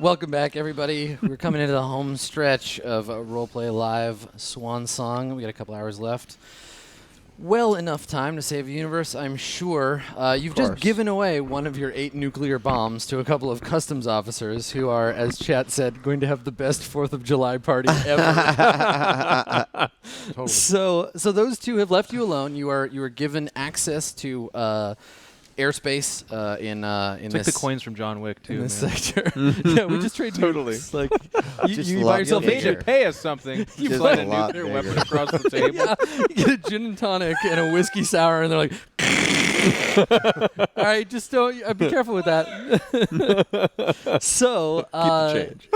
Welcome back, everybody. We're coming into the home stretch of RollPlay Live Swan Song. We got a couple hours left. Well enough time to save the universe, I'm sure. You've just given away one of your 8 nuclear bombs to a couple of customs officers who are, as chat said, going to have the best 4th of July party ever. Totally. So those two have left you alone. You are given access to airspace in it's this. like the coins from John Wick too. In this sector. Yeah, we just trade totally. Like Just you buy yourself They a should pay us something. You Just find a a lot nuclear bigger. weapon across the table. Yeah, you get a gin and tonic and a whiskey sour, and they're like, all right, just don't be careful with that. So, Keep the change.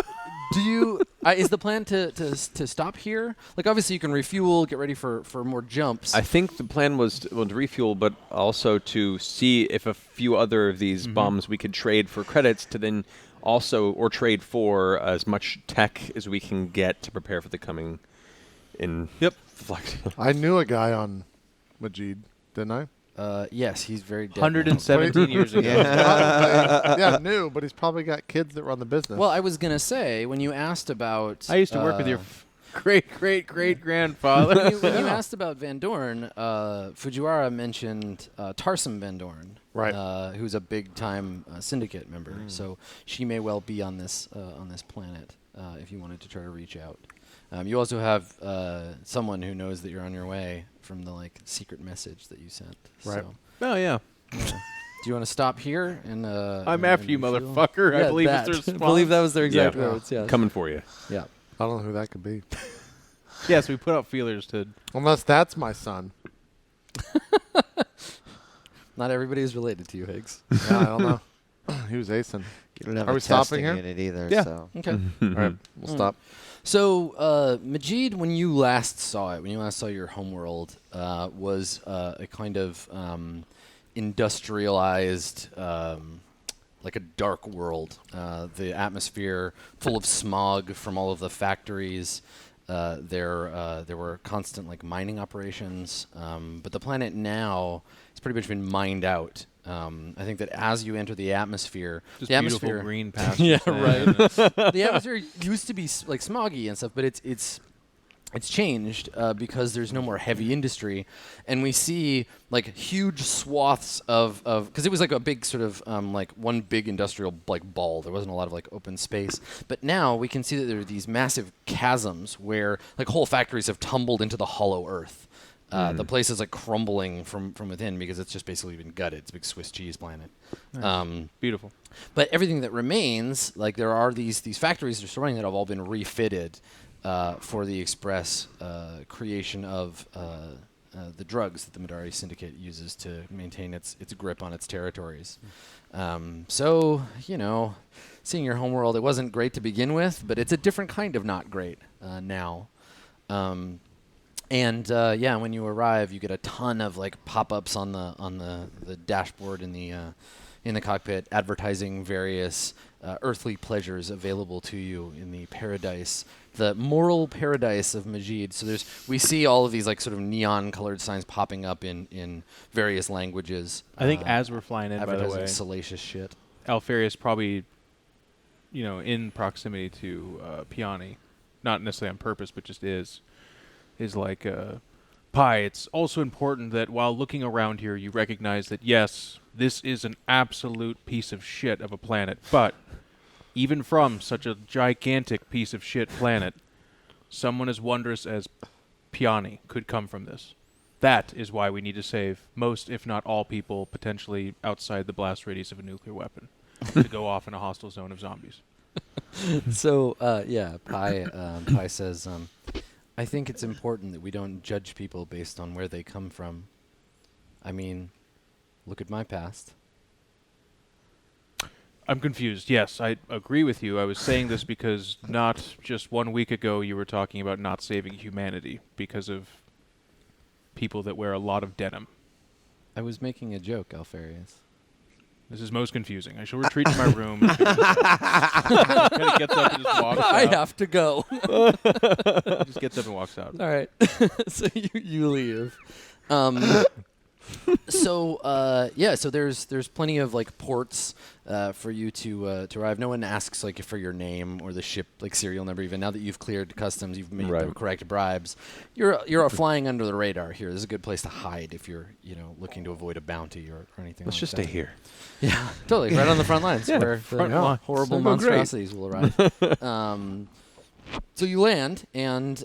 do you? Is the plan to stop here? Like, obviously, you can refuel, get ready for more jumps. I think the plan was to refuel, but also to see if a few other of these bombs we could trade for credits to then also, or trade for as much tech as we can get to prepare for the coming in. Yep. I knew a guy on Majid, didn't I? Yes, he's very dead 117 years ago. Yeah, new, but he's probably got kids that run the business. Well, I was gonna say when you asked about, I used to work with your great grandfather. when you asked about Van Dorn, Fujiwara mentioned Tarson Van Dorn, right? Who's a big-time syndicate member. So she may well be on this planet if you wanted to try to reach out. You also have someone who knows that you're on your way from the secret message that you sent. Right. So, Oh yeah. do you want to stop here and? I'm and after you, refuel? motherfucker. Yeah, I believe that. it's their response. I believe that was their exact Yeah. words. Yeah. Coming for you. Yeah. I don't know who that could be. Yes, we put out feelers to. Unless that's my son. Not everybody is related to you, Higgs. Yeah, I don't know. He was acing. You don't have Are a we stopping testing here? unit either. Yeah. So. Okay. All right, we'll stop. So, Majid, when you last saw your homeworld, was a kind of industrialized, like a dark world. The atmosphere full of smog from all of the factories. There were constant mining operations, but the planet now has pretty much been mined out. I think that as you enter the atmosphere, Just the beautiful atmosphere, green pastures. yeah, there. right. The atmosphere used to be smoggy and stuff, but it's changed because there's no more heavy industry, and we see huge swaths of because it was a big sort of one big industrial ball. There wasn't a lot of open space, but now we can see that there are these massive chasms where whole factories have tumbled into the hollow earth. The place is crumbling from within because it's just basically been gutted. It's a big Swiss cheese planet. Nice. Beautiful. But everything that remains, there are these factories destroying that have all been refitted for the express creation of the drugs that the Madari Syndicate uses to maintain its grip on its territories. So, seeing your homeworld, it wasn't great to begin with, but it's a different kind of not great now. And when you arrive, you get a ton of pop-ups on the dashboard in the cockpit, advertising various earthly pleasures available to you in the paradise, the moral paradise of Majid. So we see all of these sort of neon-colored signs popping up in various languages. I think as we're flying in, by the advertising way, salacious shit. Alfarius probably, in proximity to Piani, not necessarily on purpose, but just is Pi, it's also important that while looking around here, you recognize that, yes, this is an absolute piece of shit of a planet, but even from such a gigantic piece of shit planet, someone as wondrous as Piani could come from this. That is why we need to save most, if not all, people potentially outside the blast radius of a nuclear weapon to go off in a hostile zone of zombies. So, Pi says... I think it's important that we don't judge people based on where they come from. I mean, look at my past. I'm confused. Yes, I agree with you. I was saying this because not just 1 week ago you were talking about not saving humanity because of people that wear a lot of denim. I was making a joke, Alfarius. This is most confusing. I shall retreat to my room. Kinda gets up and just walks out. I have to go. Just gets up and walks out. All right. So you leave. So so there's plenty of like ports for you to arrive. No one asks like for your name or the ship like serial number. Even now that you've cleared customs, you've made the correct bribes. You're flying under the radar here. This is a good place to hide if you're looking to avoid a bounty or anything. Let's like just that. stay here. Yeah, totally. Right on the front lines where front the line. horrible monstrosities will arrive. So you land and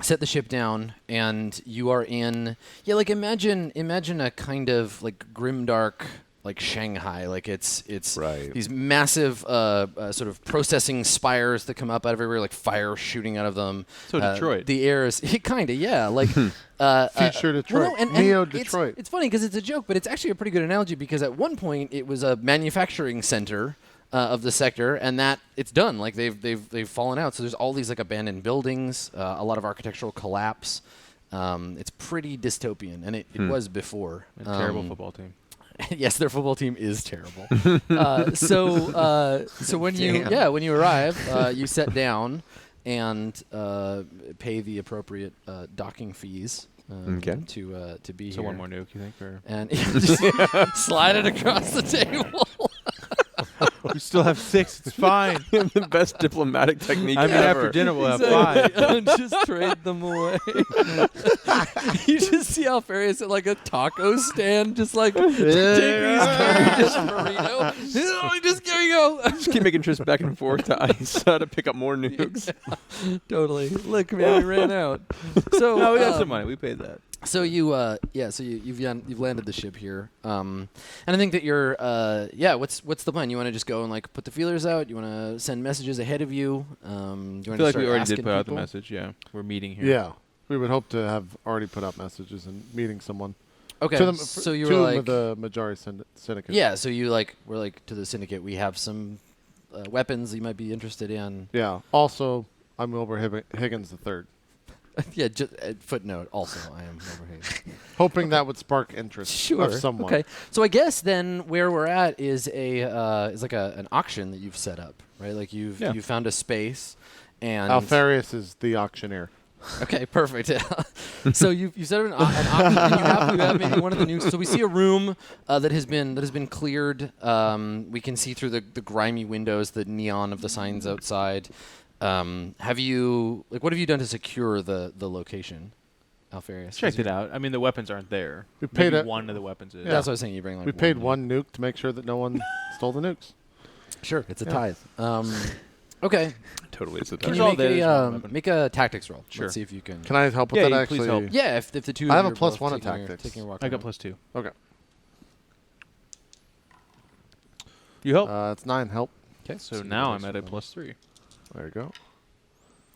set the ship down, and you are in like imagine a kind of like grimdark like Shanghai, like it's these massive sort of processing spires that come up out of everywhere, like fire shooting out of them. So Detroit. The air is kind of like Future Detroit, Neo Detroit. It's funny because it's a joke, but it's actually a pretty good analogy because at one point it was a manufacturing center of the sector, and that it's done. Like they've fallen out. So there's all these like abandoned buildings, a lot of architectural collapse. It's pretty dystopian, and it was before. A terrible football team. Yes, their football team is terrible. So when you arrive, you sit down and pay the appropriate docking fees. To be here. So one more nuke, you think? Or? And just slide it across the table. We still have 6. It's fine. The best diplomatic technique I mean, ever. after dinner we'll have 5. Just trade them away. You just see Alfarius at like a taco stand, just like take these just burrito. Just here you go. Just keep making trips back and forth to ice to pick up more nukes. Yeah, totally. Look, man, we ran out. So No, we got some money. We paid that. So you've landed the ship here, and I think that you're what's the plan? You want to just go and like put the feelers out? You want to send messages ahead of you? Do you I feel like we already did put out the message. Yeah, we're meeting here. Yeah, we would hope to have already put out messages and meeting someone. Okay, so you were like the majority syndicate. Yeah, so you we're like to the syndicate. We have some weapons you might be interested in. Yeah. Also, I'm over Higgins the third. Yeah, just footnote. Also, I am over here. Hoping that would spark interest of someone. Okay, so I guess then where we're at is an auction that you've set up, right? Like you found a space, and Alfarius is the auctioneer. Okay, perfect. So you set up an auction, and you have maybe one of the nukes. So we see a room that has been cleared. We can see through the grimy windows, the neon of the signs outside. What have you done to secure the location, Alfarius? Checked it out. I mean, the weapons aren't there. We paid Maybe one of the weapons is. Yeah. That's what I was saying. You bring like we paid one nuke to make sure that no one stole the nukes. Sure, it's a tithe. Okay. Totally, it's a Can tithe. you make a tactics roll? Sure. Let's see if you can. Can I help with that? Actually, please help. Yeah, if the two. I have of you a are plus both one in taking tactics. taking your walk I got around. +2. Okay. You help. It's 9. Help. Okay. So now I'm at a +3. There you go.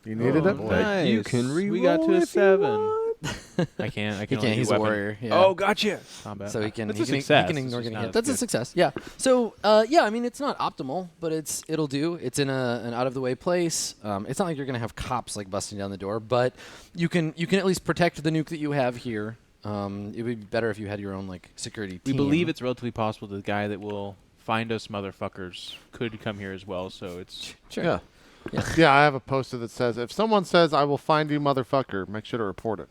You needed it. Nice. You can We got to a 7. I can't. He only can't. do He's a weapon. warrior. Yeah. Oh, gotcha. Combat. So he can. That's He a can, success. he can ignore It's just getting not hit. as That's a good. success. Yeah. So I mean, it's not optimal, but it'll do. It's in an out of the way place. It's not like you're gonna have cops like busting down the door, but you can at least protect the nuke that you have here. It would be better if you had your own like security We team. believe it's relatively possible the guy that will find us motherfuckers could come here as well. So it's Sure. Yeah. Yeah, I have a poster that says, if someone says, I will find you, motherfucker, make sure to report it.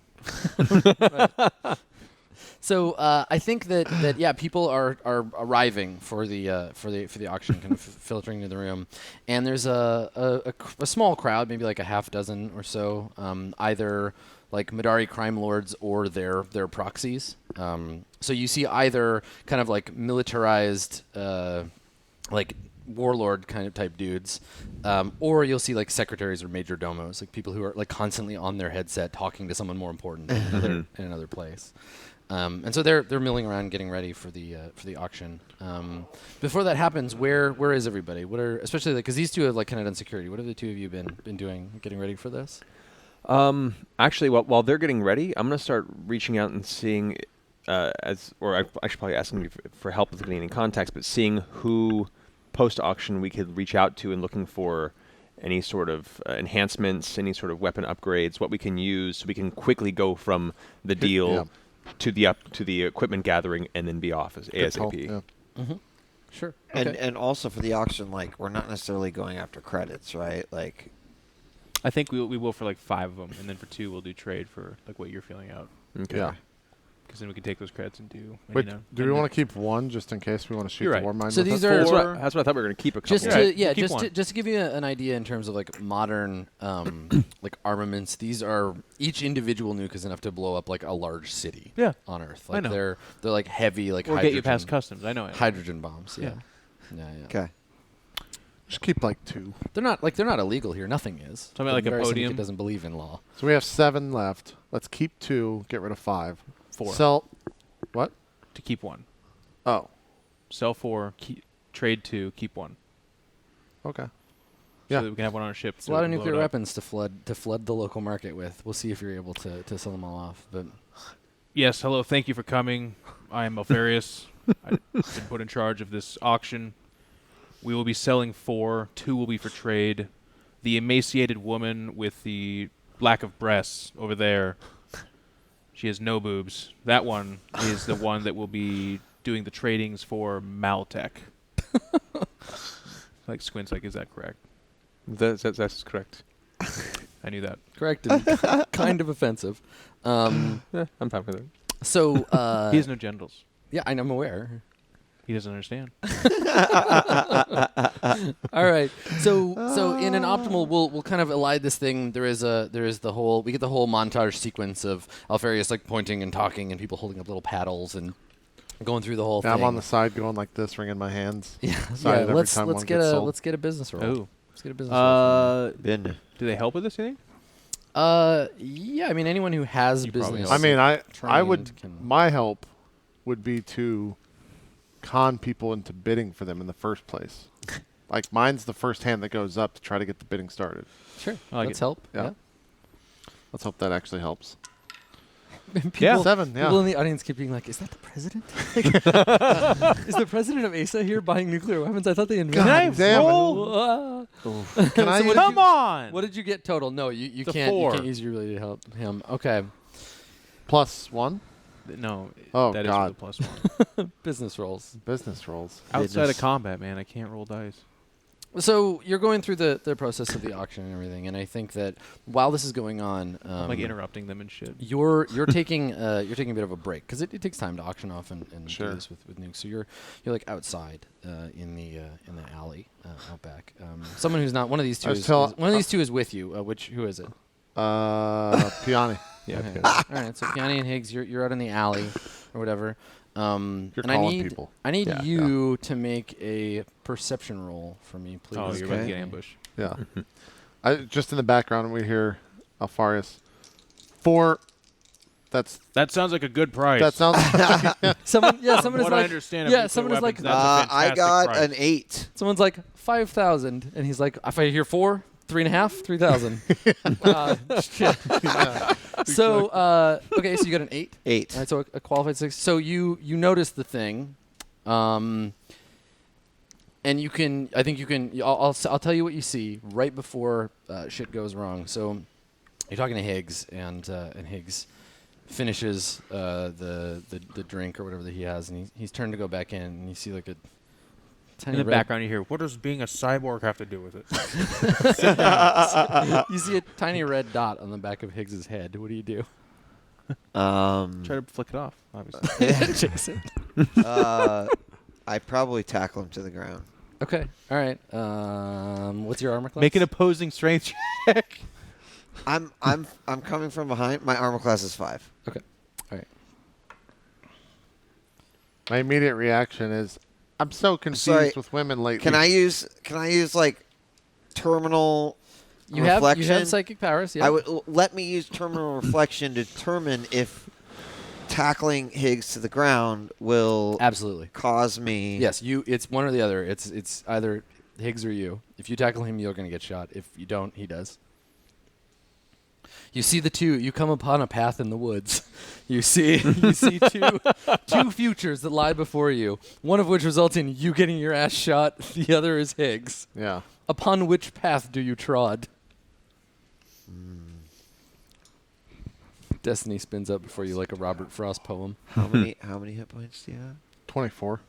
So I think that people are arriving for the auction, kind of filtering into the room, and there's a small crowd, maybe like a half dozen or so, either like Madari crime lords or their proxies. So you see either kind of like militarized like warlord kind of type dudes, or you'll see like secretaries or major domos, like people who are like constantly on their headset talking to someone more important in another place. And so they're milling around getting ready for the auction. Before that happens, where is everybody? What are especially because these two have like kind of done security. What have the two of you been doing, getting ready for this? Actually, while they're getting ready, I'm going to start reaching out and seeing, I should probably asking you for help with getting any contacts, but seeing who post-auction we could reach out to and looking for any sort of enhancements, any sort of weapon upgrades, what we can use so we can quickly go from the deal to the equipment gathering and then be off as ASAP. Yeah. Mm-hmm. Sure. And also for the auction, like we're not necessarily going after credits, right? Like I think we will for like 5 of them, and then for 2 we'll do trade for like what you're feeling out. Okay. Yeah. Because then we can take those credits and do. Wait, do we want to keep one just in case we want to shoot You're the right. war mine? So with these it? are- That's what I thought we were going to keep a couple. Just Right. to Keep one. just to give you an idea in terms of like modern like armaments, these are each individual nuke is enough to blow up like a large city Yeah. on Earth. I Like know. they're like heavy like Or hydrogen, get you past customs. I know it. hydrogen bombs. Yeah. Yeah. Okay. Just keep like 2. They're not illegal here. Nothing is. Something like a Embarrassing podium. It doesn't believe in law. So we have 7 left. Let's keep 2. Get rid of 5. 4. Sell. What? To keep 1. Oh. Sell 4. Trade 2. Keep 1. Okay. So Yeah. that we can have one on our ship. It's so a lot we of can nuclear blow it up. weapons to flood the local market with. We'll see if you're able to sell them all off. But Yes, hello, thank you for coming. I am Alfarius. I've been put in charge of this auction. We will be selling 4. 2 will be for trade. The emaciated woman with the lack of breasts over there, she has no boobs. That one is the one that will be doing the tradings for Maltech. Like Squint's like, is that correct? That's correct. I knew that. correct and kind of offensive. Yeah, I'm fine with it. So He has no genitals. yeah, I'm aware. He doesn't understand. All right. So in an optimal, we'll kind of elide this thing. We get the whole montage sequence of Alfarius like pointing and talking and people holding up little paddles and going through the whole Yeah, thing. I'm on the side going like this, wringing my hands. yeah. Sorry, every Let's time one get gets a sold. let's get a business roll. Oh. Let's get a business roll. Bin. Do they help with this, you think? Yeah. I mean, anyone who has You probably business. help. I mean, I would. trained can- My help would be to con people into bidding for them in the first place. Like mine's the first hand that goes up to try to get the bidding started. Sure. I like Let's it. help. Yeah. Let's hope that actually helps. People, Yeah. 7. Yeah. People in the audience keep being like, "Is that the president? Is the president of ASA here buying nuclear weapons? I thought they invented." God damn it. Ah. Can I So what use- did Come you- on! What did you get total? No, you The can't. 4. You can't use your ability to help him. Okay. No, +1 Oh, that is God. for the +1. Business rolls. business rolls. Outside of Goodness. combat, man, I can't roll dice. So you're going through the process of the auction and everything, and I think that while this is going on, I'm like interrupting them and shit. you're taking a bit of a break because it takes time to auction off and Sure. do this with nukes. So you're like outside in the alley out back. Someone who's not one of these two. I was tell- one of these two is with you. Who is it? Piani. Yeah. Okay. because- All right. So Piani and Higgs, you're out in the alley or whatever. You're and calling people. I need Yeah, you to make a perception roll for me, please. Oh, you're about to Okay. get ambushed. Yeah. Just in the background, we hear Alfarius. 4. That sounds like a good price. That sounds. Someone is what I like, understand of yeah, nuclear someone is like, weapons, that's a I fantastic got price. an 8. someone's like 5,000, and he's like, if I hear 4, 3.5, 3,000. Shit. So okay, so you got an 8. 8. All right, so a qualified 6. So you notice the thing, and you can. I think you can. I'll tell you what you see right before shit goes wrong. So you're talking to Higgs, and Higgs finishes the drink or whatever that he has, and he's turned to go back in, and you see like a tiny In the red background, you hear, what does being a cyborg have to do with it? You see a tiny red dot on the back of Higgs's head. What do you do? Try to flick it off, obviously. Chase it. I probably tackle him to the ground. Okay. All right. What's your armor class? Make an opposing strength check. I'm coming from behind. My armor class is 5. Okay. All right. My immediate reaction is, I'm so confused Sorry, with women lately. Can I use like terminal You reflection? have psychic powers. Yeah. I would let me use terminal reflection to determine if tackling Higgs to the ground will Absolutely. cause me. Yes. It's one or the other. It's either Higgs or you. If you tackle him, you're going to get shot. If you don't, he does. You see the two. You come upon a path in the woods. You see two futures that lie before you. One of which results in you getting your ass shot. The other is Higgs. Yeah. Upon which path do you trod? Destiny spins up before you like a Robert Frost poem. How many hit points do you have? 24.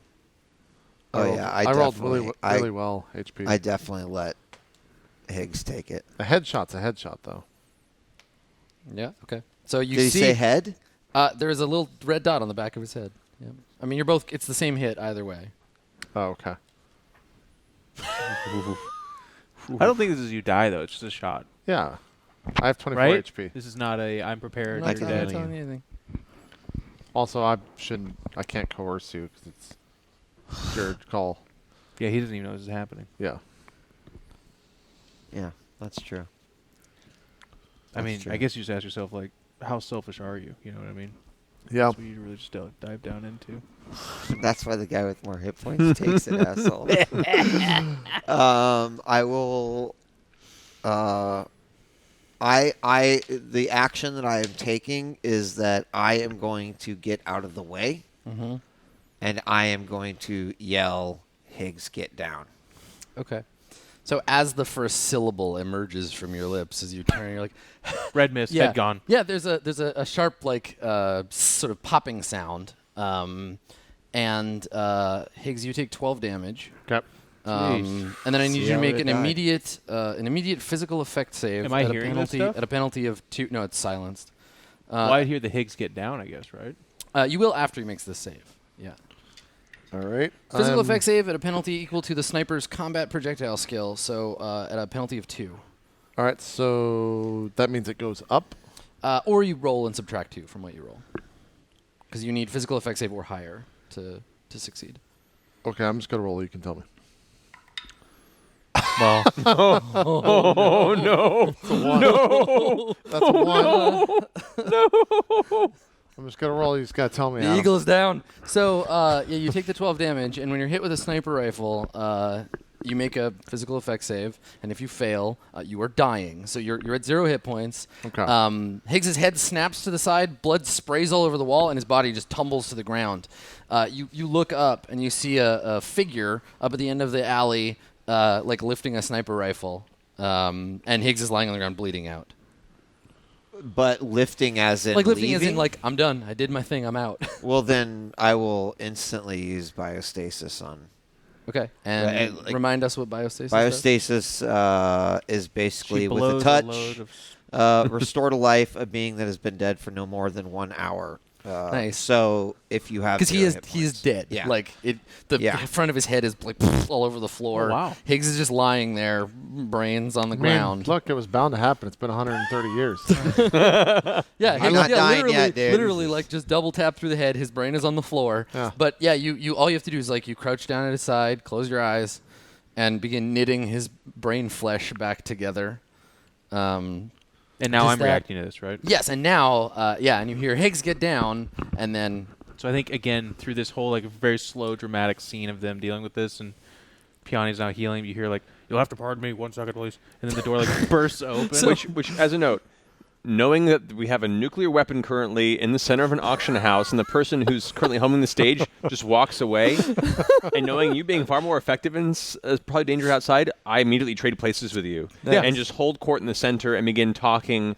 Oh yeah, I rolled really well HP. I definitely let Higgs take it. A headshot's a headshot, though. Yeah. Okay. So you Did he see say head? There's a little red dot on the back of his head. Yeah. I mean, you're both. It's the same hit either way. Oh, okay. I don't think this is you die though. It's just a shot. Yeah. I have 24 Right? HP. This is not a I'm prepared. I'm not You're telling dead. you anything. Also, I can't coerce you because it's your call. Yeah, he doesn't even know this is happening. Yeah. Yeah, that's true. I mean, That's true. I guess you just ask yourself, like, how selfish are you? You know what I mean? Yeah. That's what you really just dive down into. That's why the guy with more hit points takes it, asshole. I will. The action that I am taking is that I am going to get out of the way, and I am going to yell, "Higgs, get down!" Okay. So as the first syllable emerges from your lips, as you turn, you're like, Red mist, head gone. Yeah, there's a sharp like sort of popping sound, and Higgs, you take 12 damage. Okay. And then I need you to how make it an died. immediate physical effect save. Am I at a hearing this penalty stuff? at a penalty of 2? No, it's silenced. Well, I hear the Higgs get down, I guess, right? You will after he makes this save. Yeah. All right. Physical effect save at a penalty equal to the sniper's combat projectile skill. So at a penalty of 2. All right. So that means it goes up. Or you roll and subtract 2 from what you roll. Because you need physical effect save or higher to succeed. Okay. I'm just gonna roll. You can tell me. Well, Oh no! No. That's a 1. No. I'm just gonna roll. You just gotta tell me. The Adam. eagle is down. So yeah, you take the 12 damage, and when you're hit with a sniper rifle, you make a physical effect save, and if you fail, you are dying. So you're at 0 hit points. Okay. Higgs's head snaps to the side, blood sprays all over the wall, and his body just tumbles to the ground. You look up, and you see a figure up at the end of the alley, like lifting a sniper rifle, and Higgs is lying on the ground bleeding out. But lifting as in Like lifting leaving? as in like, I'm done. I did my thing. I'm out. Well, then I will instantly use biostasis on. Okay. And Like- remind us what biostasis does? Biostasis is basically she with blows a touch, load of restore to life a being that has been dead for no more than 1 hour. Nice. So if you have Because he 0 is hit he's points. dead. Yeah. Like the Yeah. front of his head is like all over the floor. Oh, wow. Higgs is just lying there, brains on the I mean, ground. look, it was bound to happen. It's been 130 years. Yeah, I'm not dying literally, yet, dude. literally like just double tap through the head. His brain is on the floor. Yeah. But yeah, you all you have to do is like you crouch down at his side, close your eyes, and begin knitting his brain flesh back together. And now Does I'm that- reacting to this, right? Yes, and now and you hear Higgs get down, and then So I think, again, through this whole like very slow, dramatic scene of them dealing with this, and Piani's now healing, you hear like, "You'll have to pardon me, 1 second, please," and then the door like bursts open. Which, as a note, knowing that we have a nuclear weapon currently in the center of an auction house, and the person who's currently homing the stage just walks away, and knowing you being far more effective and probably dangerous outside, I immediately trade places with you and just hold court in the center and begin talking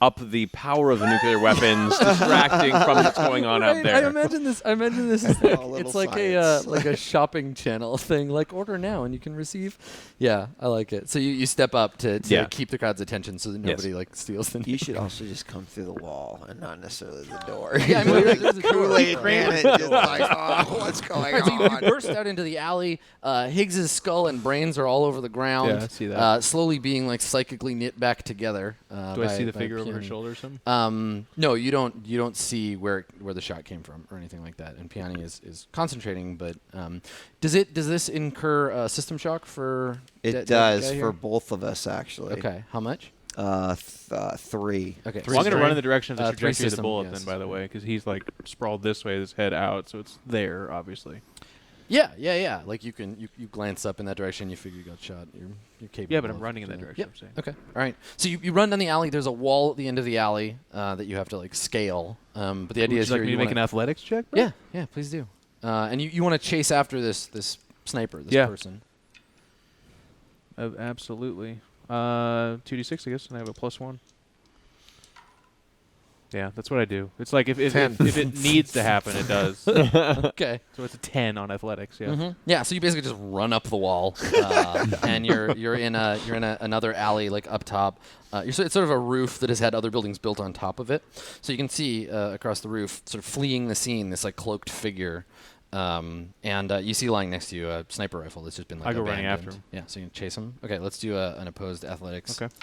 up the power of the nuclear weapons, distracting from what's going on out there. I imagine this. Is All little it's like science. like a shopping channel thing. Like order now and you can receive. Yeah, I like it. So you step up to Yeah. keep the crowd's attention so that nobody like steals the. You should also just come through the wall and not necessarily the door. Yeah, I mean, there's a door. Kool-Aid man, it just like, oh, what's going All right, so you on? burst out into the alley. Higgs's skull and brains are all over the ground. Yeah, I see that. Slowly being like psychically knit back together. Do I see the figure over her Piani. shoulder or something? No, you don't. You don't see where the shot came from or anything like that. And Piani is concentrating, but does this incur system shock for? It that does guy for here? both of us, actually. Okay, how much? 3. Okay, Well, I'm going to run in the direction of the 3 trajectory of the system, bullet, yes. then, by the way, because he's like sprawled this way, his head out, so it's there, obviously. Yeah. Like you glance up in that direction, you figure you got shot. You're capable. Yeah, but I'm of running in that doing direction, Yep. I'm saying. Okay. All right. So you run down the alley. There's a wall at the end of the alley that you have to like scale. But the idea Would is you like here me you to make wanna- an athletics check? bro? Yeah, please do. And you want to chase after this sniper, this Yeah. person. Absolutely. 2d6, I guess, and I have a +1. Yeah, that's what I do. It's like if 10. if it needs to happen, it does. Okay. So it's a 10 on athletics. Yeah. Yeah, so you basically just run up the wall, and you're in another alley like up top. It's sort of a roof that has had other buildings built on top of it, so you can see across the roof, sort of fleeing the scene, this like cloaked figure, and you see lying next to you a sniper rifle that's just been like I go running abandoned. after him. Yeah, so you can chase him. Okay, let's do an opposed athletics. Okay.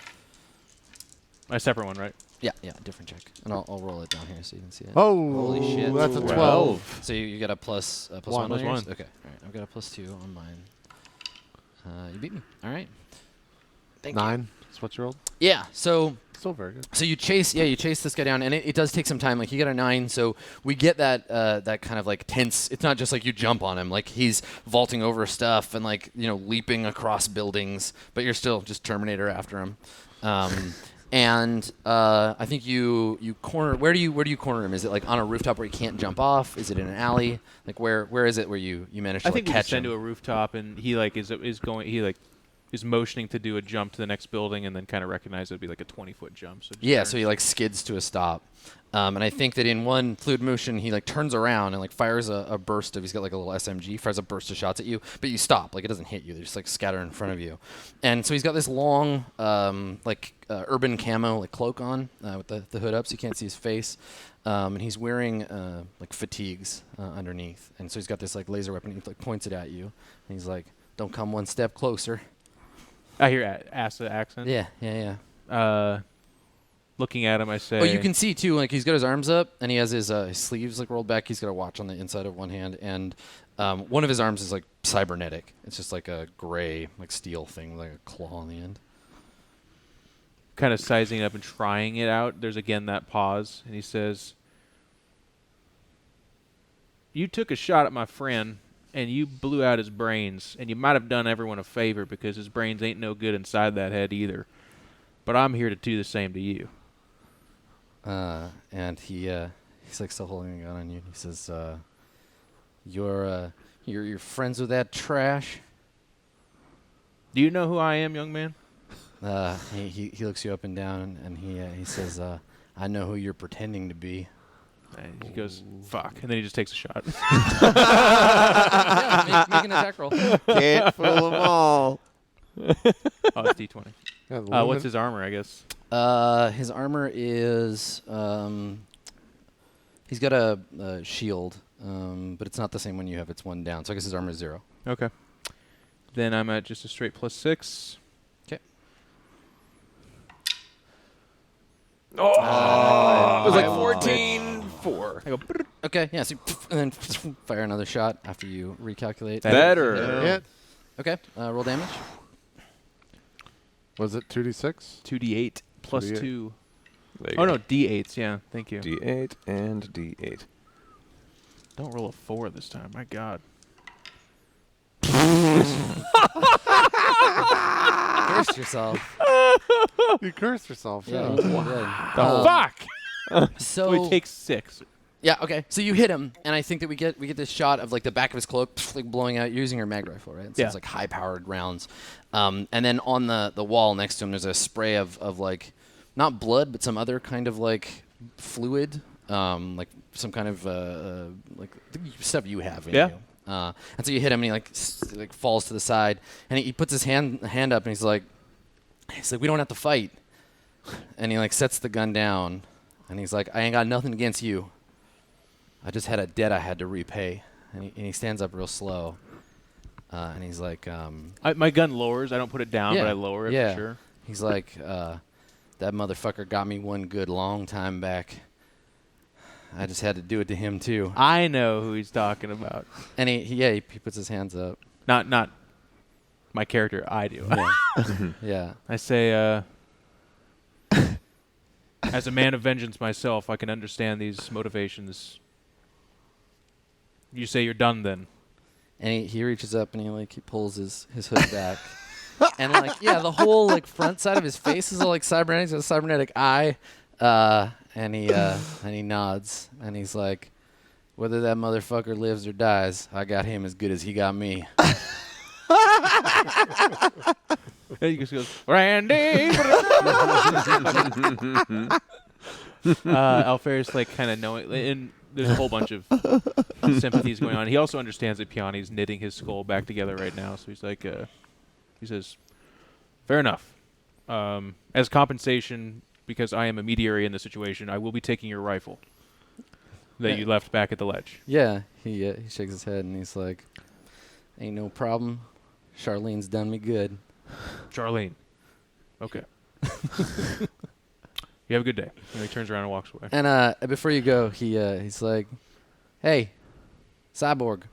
A separate one, right? Yeah, different check, and I'll roll it down here so you can see it. Oh, Holy shit! that's a 12. 12. So you got a plus One. one on Plus yours? one. Okay, all right. I've got a +2 on mine. You beat me. All right. Thank you. 9. That's what you rolled. Yeah. So Still very good. you chase this guy down, and it does take some time. Like you get a 9, so we get that kind of like tense. It's not just like you jump on him, like he's vaulting over stuff and like leaping across buildings, but you're still just Terminator after him. And I think you corner. Where do you corner him? Is it like on a rooftop where he can't jump off? Is it in an alley? Like where is it where you manage to I think we catch just send him? to a rooftop, and he like is going. He like is motioning to do a jump to the next building, and then kind of recognize it'd be like a 20-foot jump. So Yeah, so he like skids to a stop. And I think that in one fluid motion, he like turns around and like fires a burst of, he's got like a little SMG, fires a burst of shots at you, but you stop, like it doesn't hit you, they just like scatter in front of you. And so he's got this long, urban camo like cloak on with the hood up so you can't see his face. And he's wearing like fatigues underneath. And so he's got this like laser weapon, he like points it at you. And he's like, don't come one step closer. I hear accent. Yeah. Looking at him, I say. Oh, you can see too. Like he's got his arms up, and he has his sleeves like rolled back. He's got a watch on the inside of one hand, and one of his arms is like cybernetic. It's just like a gray, like steel thing with like a claw on the end. Kind of sizing it up and trying it out. There's again that pause, and he says, "You took a shot at my friend, and you blew out his brains, and you might have done everyone a favor because his brains ain't no good inside that head either. But I'm here to do the same to you." And he's like still holding a gun on you. He says, "You're friends with that trash?" Do you know who I am, young man? He looks you up and down, and he says, "I know who you're pretending to be." And he goes, "Fuck," and then he just takes a shot. Yeah, make an attack roll. Can't fool them all. Oh, it's D20. Yeah, What's his armor, I guess? His armor is he's got a shield, but it's not the same one you have. It's one down. So I guess his armor is 0. Okay. Then I'm at just a straight +6. Okay. Oh, it was like 14-4. I go, Okay. Yeah. So and then fire another shot after you recalculate. Better. Hit. Okay. Roll damage. Was it 2d6? 2d8 plus 2d8. 2. There you Oh, go. no, d8s. Yeah, thank you. D8 and D8. Don't roll a 4 this time. My God. Curse yourself. You cursed yourself. Yeah. Yeah. You did. The fuck! So So he takes 6. yeah. Okay. So you hit him, and I think that we get this shot of like the back of his cloak like blowing out. You're using your mag rifle, right? So Yeah. it's like high-powered rounds. And then on the wall next to him, there's a spray of like not blood, but some other kind of like fluid, like some kind of like stuff you have in Yeah. you. And so you hit him, and he like falls to the side, and he puts his hand up, and he's like, "We don't have to fight." And he like sets the gun down, and he's like, "I ain't got nothing against you. I just had a debt I had to repay." And he stands up real slow, and he's like, My gun lowers. I don't put it down, Yeah. but I lower it Yeah. for sure. he's like, "That motherfucker got me one good long time back. I just had to do it to him too." I know who he's talking about. And he puts his hands up. Not my character. I do. Yeah. Yeah. I say, as a man of vengeance myself, I can understand these motivations. You say you're done then. And he reaches up and he pulls his hood back. And like the whole like front side of his face is all like cybernetic. He's got a cybernetic eye. And he nods and he's like, "Whether that motherfucker lives or dies, I got him as good as he got me." And he just goes, "Randy." Alfer's like kind of knowing, and there's a whole bunch of sympathies going on. He also understands that Piani's knitting his skull back together right now, so he's like, he says, "Fair enough. As compensation, because I am a mediary in the situation, I will be taking your rifle that you left back at the ledge." Yeah, he shakes his head and he's like, "Ain't no problem. Charlene's done me good." Charlene. Okay. You have a good day. And he turns around and walks away. And before you go, he's like, "Hey, cyborg."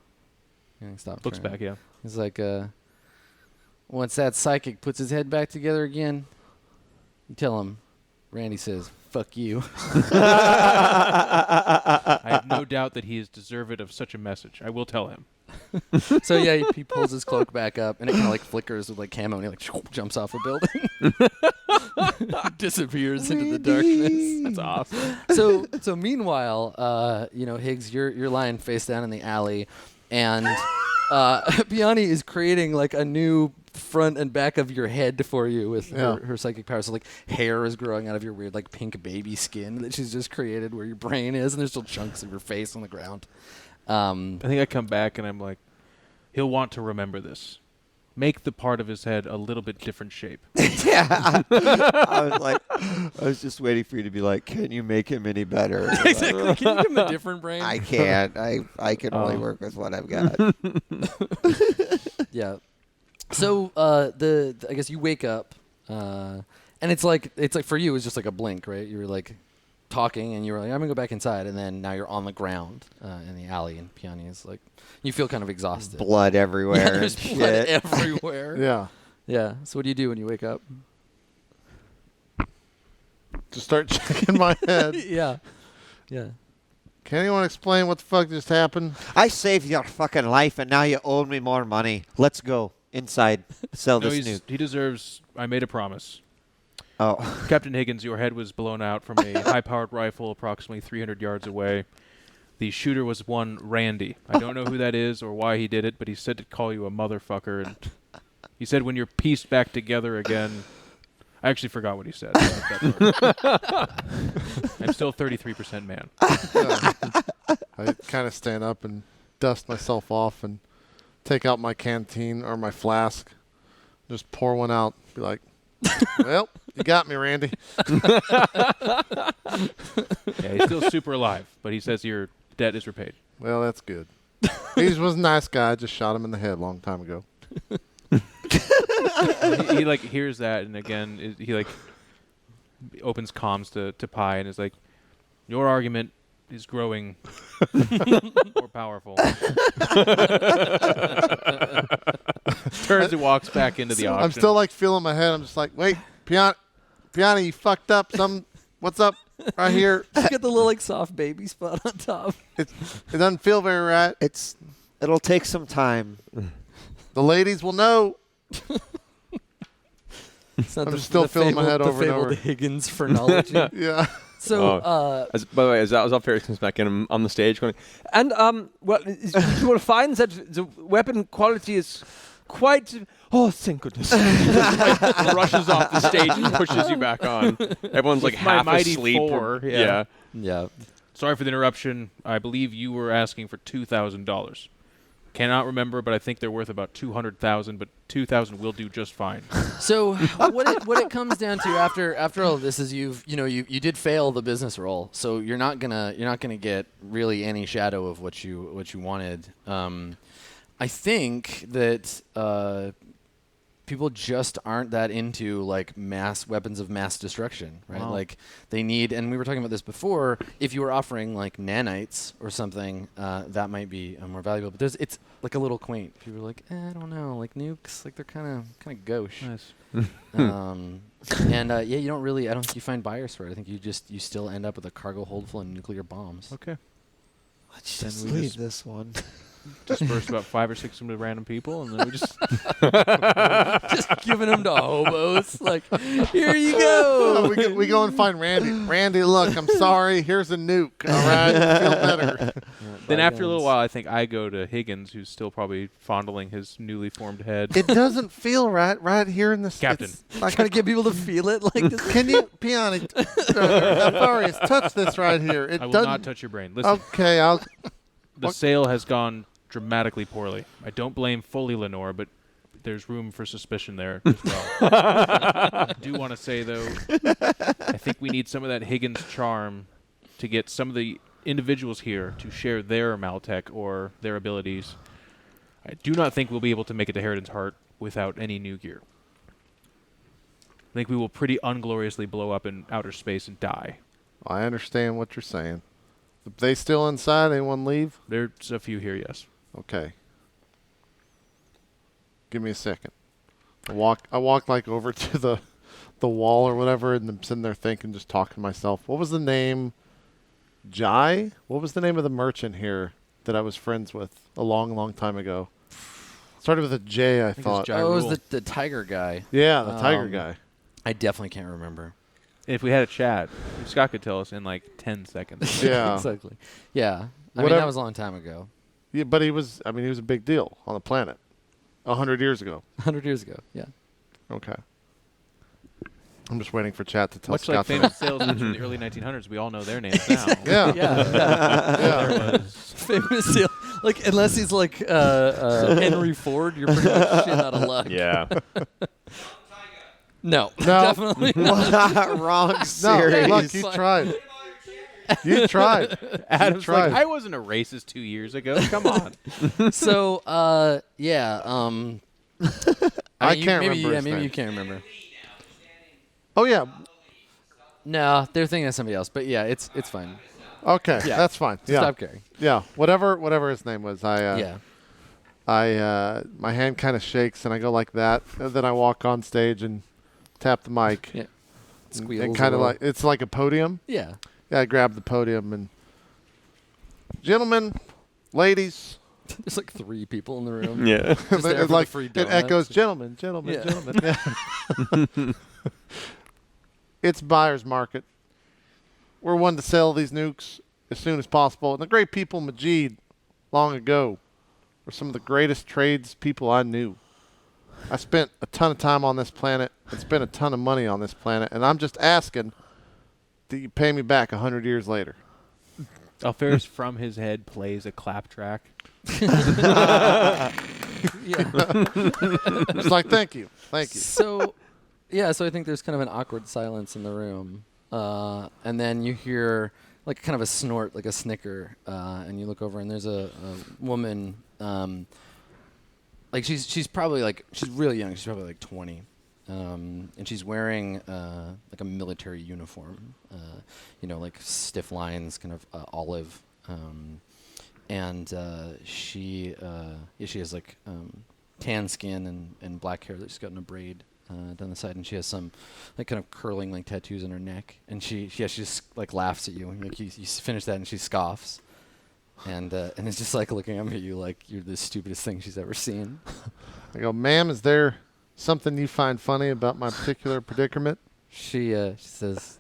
And he stops. Looks back, yeah. He's like, once that psychic puts his head back together again, you tell him, Randy says, "Fuck you." I have no doubt that he is deserved of such a message. I will tell him. So yeah, he pulls his cloak back up, and it kind of like flickers with like camo, and he like jumps off a building, disappears into the darkness. That's awesome. So meanwhile, Higgs, you're lying face down in the alley, and Piani is creating like a new front and back of your head for you with her psychic power. So like hair is growing out of your weird like pink baby skin that she's just created where your brain is, and there's still chunks of your face on the ground. I think I come back and I'm like, he'll want to remember this. Make the part of his head a little bit different shape. Yeah. I was just waiting for you to be like, can you make him any better? Exactly. Can you give him a different brain? I can't. I can only work with what I've got. Yeah. So I guess you wake up, and it's like for you it's just like a blink, right? You were like talking, and you were like, I'm gonna go back inside, and then now you're on the ground in the alley, and Piani is like, you feel kind of exhausted. Blood everywhere. Yeah, there's and blood shit. everywhere. Yeah. Yeah. So what do you do when you wake up? Just start checking my head. Yeah. Yeah. Can anyone explain what the fuck just happened? I saved your fucking life, and now you owe me more money. Let's go inside. Sell No, this nuke. he deserves. I made a promise. Oh. Captain Higgins, your head was blown out from a high-powered rifle approximately 300 yards away. The shooter was one Randy. I don't know who that is or why he did it, but he said to call you a motherfucker. And he said when you're pieced back together again. I actually forgot what he said. I'm still 33% man. I kind of stand up and dust myself off and take out my canteen or my flask. Just pour one out. Be like, well, you got me, Randy. Yeah, he's still super alive, but he says your debt is repaid. Well, that's good. He was a nice guy. I just shot him in the head a long time ago. he like hears that, and again he like opens comms to Pi and is like, your argument is growing more powerful. Turns and walks back into the auction. I'm still like feeling my head. I'm just like, wait, Piani, you fucked up. What's up right here? You got the little like soft baby spot on top. It doesn't feel very right. It'll take some time. The ladies will know. It's not I'm still feeling my head over and over. The Higgins phrenology. Yeah. So, by the way, as Alferis comes back in, I'm on the stage going, and you will find that the weapon quality is quite. Oh, thank goodness! Like, rushes off the stage and pushes you back on. Everyone's like half asleep. Yeah. yeah. Sorry for the interruption. I believe you were asking for $2,000. Cannot remember, but I think they're worth about 200,000. But 2,000 will do just fine. So what it comes down to after all of this is you did fail the business roll, so you're not gonna get really any shadow of what you wanted. I think that people just aren't that into like mass weapons of mass destruction, right? Wow. Like they need, and we were talking about this before. If you were offering like nanites or something, that might be more valuable. But it's like a little quaint. People are like, I don't know, like nukes, like they're kind of gauche. Nice. And you don't really. I don't think you find buyers for it. I think you still end up with a cargo hold full of nuclear bombs. Okay. Let's just leave this one. disperse about 5 or 6 of them to random people, and then we just Just giving them to hobos. Like, here you go. we go and find Randy. Randy, look, I'm sorry. Here's a nuke. All right, feel better. Then after a little while, I think I go to Higgins, who's still probably fondling his newly formed head. It doesn't feel right here in this. Captain. Like Trying to get people to feel it like this. Can you, Peony, Alvarius, touch this right here? It I will doesn't. not touch your brain. Listen, Okay, I'll. the sale has gone dramatically poorly. I don't blame fully Lenore, but there's room for suspicion there as well. I do want to say, though, I think we need some of that Higgins charm to get some of the individuals here to share their Maltech or their abilities. I do not think we'll be able to make it to Harridan's Heart without any new gear. I think we will pretty ungloriously blow up in outer space and die. I understand what you're saying. They still inside? Anyone leave? There's a few here, yes. Okay. Give me a second. I walk like over to the wall or whatever, and I'm sitting there thinking, just talking to myself. What was the name? Jai? What was the name of the merchant here that I was friends with a long, long time ago? Started with a J, I thought. Oh, it was the tiger guy. Yeah, the tiger guy. I definitely can't remember. If we had a chat, Scott could tell us in like 10 seconds. Yeah. Exactly. Yeah. I mean, Whatever. that was a long time ago. Yeah, but he was a big deal on the planet 100 years ago. 100 years ago. Yeah. Okay. I'm just waiting for chat to tell Much Scott. like famous salesmen from the early 1900s, we all know their names now. Yeah. Yeah. There was Famous deal. Like, unless he's like Henry Ford, you're pretty much shit out of luck. Yeah. No. Definitely not. Wrong No, series. look, you tried. You tried. Adam's tried. like, I wasn't a racist 2 years ago. Come on. So, yeah. I mean, can't maybe, remember Yeah, his maybe name. you can't remember. Oh yeah. No, they're thinking of somebody else. But yeah, it's fine. Okay, Yeah. that's fine. Yeah. Stop caring. Yeah. Whatever his name was. Yeah. My hand kind of shakes and I go like that, and then I walk on stage and tap the mic. Yeah. And Squeals kind a of little. like it's like a podium. Yeah. Yeah, I grab the podium and gentlemen, ladies. There's like 3 people in the room. Yeah. Just there for It's the like free it donuts. echoes, gentlemen. Yeah. Yeah. It's buyer's market. We're one to sell these nukes as soon as possible. And the great people in Majid long ago were some of the greatest trades people I knew. I spent a ton of time on this planet and spent a ton of money on this planet, and I'm just asking that you pay me back 100 years later. Alferis from his head plays a clap track. Yeah. It's like, thank you. Thank you. So, yeah, so I think there's kind of an awkward silence in the room. And then you hear like kind of a snort, like a snicker, and you look over and there's a woman, like she's probably like, she's really young, she's probably like 20. And she's wearing like a military uniform, like stiff lines, kind of olive. And she has like tan skin and black hair that she's got in a braid down the side, and she has some like kind of curling like tattoos on her neck, and she just like laughs at you, and like you finish that and she scoffs, and it's just like looking at you like you're the stupidest thing she's ever seen. I go, ma'am, is there something you find funny about my particular predicament? She says,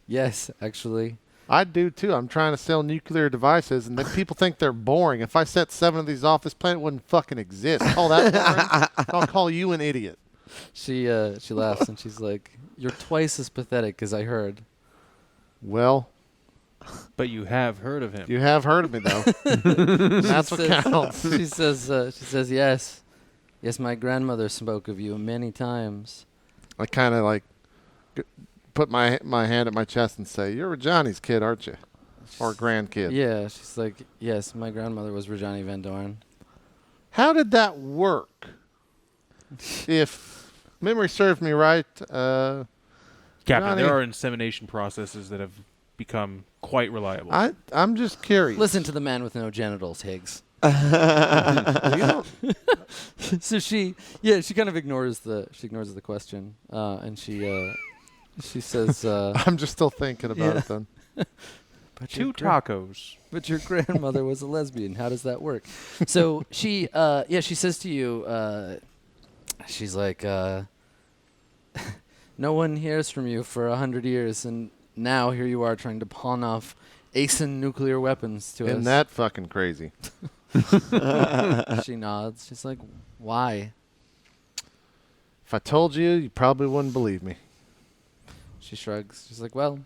yes, actually. I do too. I'm trying to sell nuclear devices, and then people think they're boring. If I set 7 of these off, this planet wouldn't fucking exist. Call that boring? I'll call you an idiot. She laughs and she's like, you're twice as pathetic as I heard. Well, But you have heard of him. you have heard of me though. That's what counts. She says, yes. Yes, my grandmother spoke of you many times. I kind of like put my hand at my chest and say, "You're Johnny's kid, aren't you, or grandkid?" Yeah, she's like, yes, my grandmother was Rajani Van Dorn. How did that work? If memory serves me right, Captain, Johnny- there are insemination processes that have become quite reliable. I'm just curious. Listen to the man with no genitals, Higgs. You don't- So she kind of ignores the question, and she says, I'm just still thinking about Yeah. it then. 2 tacos. But your grandmother was a lesbian. How does that work? So she says to you, she's like, no one hears from you for 100 years, and now here you are trying to pawn off ASIN nuclear weapons to us. Isn't that fucking crazy? She nods. She's like, why? If I told you, you probably wouldn't believe me. She shrugs. She's like, well,